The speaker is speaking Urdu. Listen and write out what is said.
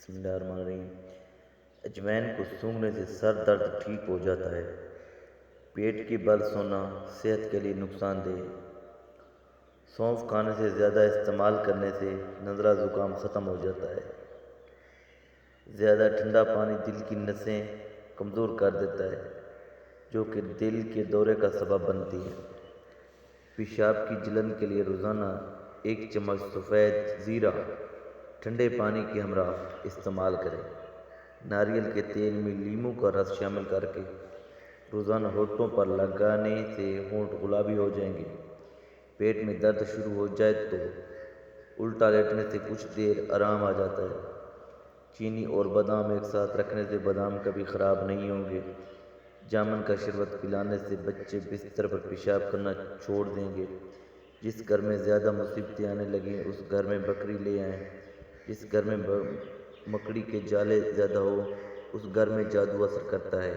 بسم اللہ الرحمن الرحیم۔ اجوین کو سونگھنے سے سر درد ٹھیک ہو جاتا ہے۔ پیٹ کی بل سونا صحت کے لیے نقصان دہ۔ سونف کھانے سے زیادہ استعمال کرنے سے نزلہ زکام ختم ہو جاتا ہے۔ زیادہ ٹھنڈا پانی دل کی نسیں کمزور کر دیتا ہے، جو کہ دل کے دورے کا سبب بنتی ہے۔ پیشاب کی جلن کے لیے روزانہ 1 چمچ سفید زیرہ ٹھنڈے پانی کے ہمراہ استعمال کریں۔ ناریل کے تیل میں لیموں کا رس شامل کر کے روزانہ ہونٹوں پر لگانے سے ہونٹ گلابی ہو جائیں گے۔ پیٹ میں درد شروع ہو جائے تو الٹا لیٹنے سے کچھ دیر آرام آ جاتا ہے۔ چینی اور بادام ایک ساتھ رکھنے سے بادام کبھی خراب نہیں ہوں گے۔ جامن کا شربت پلانے سے بچے بستر پر پیشاب کرنا چھوڑ دیں گے۔ جس گھر میں زیادہ مصیبتیں آنے لگیں اس گھر میں بکری لے آئیں۔ جس گھر میں مکڑی کے جالے زیادہ ہو اس گھر میں جادو اثر کرتا ہے۔